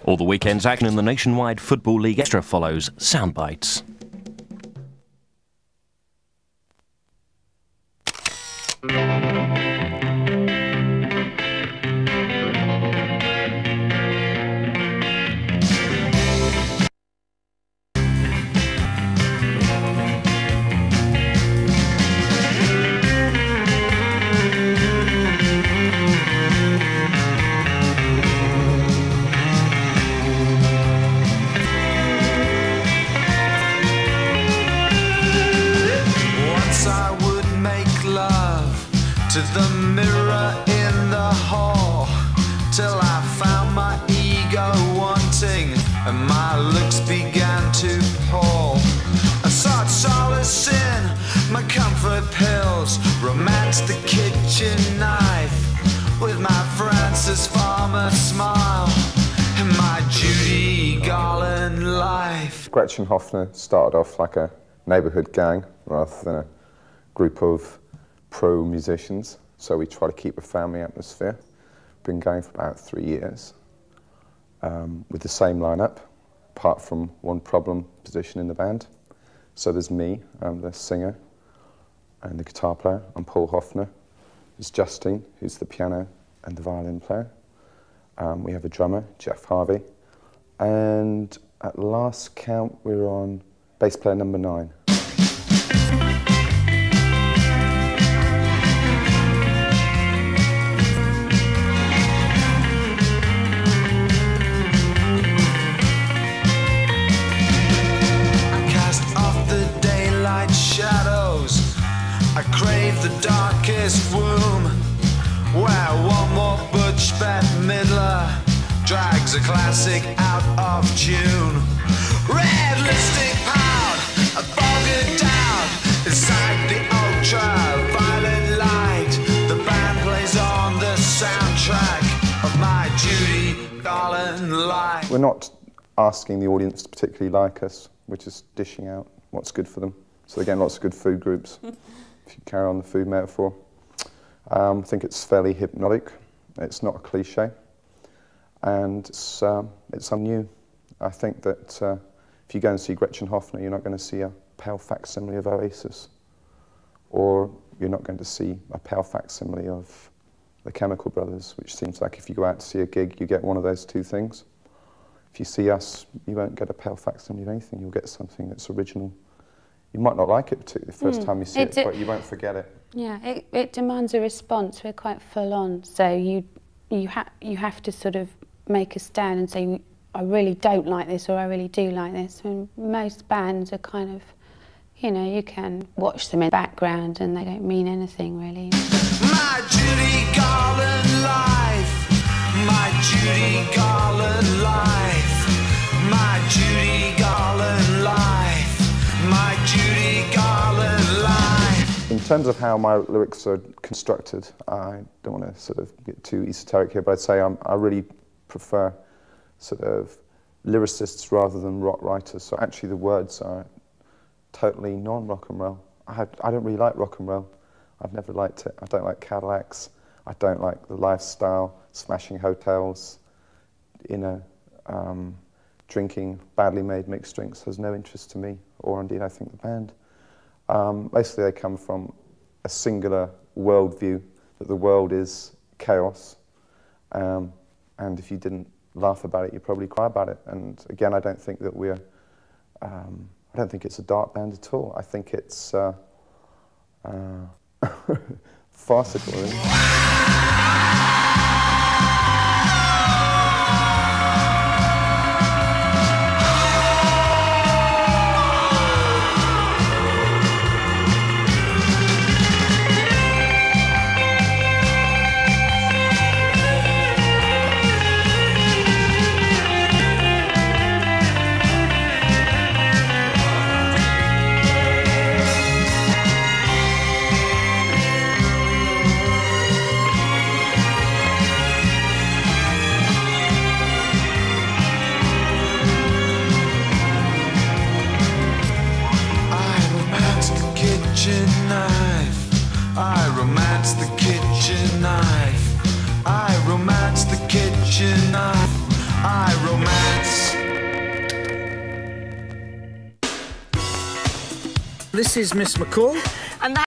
All the weekend's action in the Nationwide Football League Extra follows Soundbites. To the mirror in the hall, till I found my ego wanting and my looks began to pall. I sought solace in my comfort pills, romanced the kitchen knife with my Francis Farmer smile and my Judy Garland life. Gretschen Hofner started off like a neighbourhood gang rather than a group of pro musicians, so we try to keep a family atmosphere. Been going for about 3 years with the same lineup, apart from one problem position in the band. So there's me, I'm the singer and the guitar player. I'm Paul Hofner. There's Justine, who's the piano and the violin player. We have a drummer, Jeff Harvey, and at last count we're on bass player number 9. I crave the darkest womb, where one more butch Bette Midler drags a classic out of tune. Red lipstick pound, a vulgar doubt, inside the ultra-violet light. The band plays on the soundtrack of my Judy Garland life. We're not asking the audience to particularly like us, we're just dishing out what's good for them. So again, lots of good food groups. If you carry on the food metaphor. I think it's fairly hypnotic. It's not a cliche. And it's new. I think that if you go and see Gretchen Hofner, you're not going to see a pale facsimile of Oasis. Or you're not going to see a pale facsimile of the Chemical Brothers, which seems like if you go out to see a gig, you get one of those two things. If you see us, you won't get a pale facsimile of anything. You'll get something that's original. You might not like it particularly the first time you see it, but you won't forget it. Yeah, it demands a response. We're quite full on, so you have to sort of make a stand and say, I really don't like this or I really do like this. And most bands are kind of, you know, you can watch them in the background and they don't mean anything really. My Judy Garland life, my Judy Garland life, my Judy Garland life. My Judy Garland life. In terms of how my lyrics are constructed, I don't want to sort of get too esoteric here, but I'd say I really prefer sort of lyricists rather than rock writers. So actually the words are totally non-rock and roll. I don't really like rock and roll. I've never liked it. I don't like Cadillacs. I don't like the lifestyle, smashing hotels, you know, drinking badly made mixed drinks has no interest to me, or indeed I think the band. Mostly they come from a singular worldview, that the world is chaos, and if you didn't laugh about it, you'd probably cry about it. And again, I don't think that we're, I don't think it's a dark band at all. I think it's farcical, really. I romance the kitchen knife. I romance the kitchen knife. I romance This is Miss McCall. And that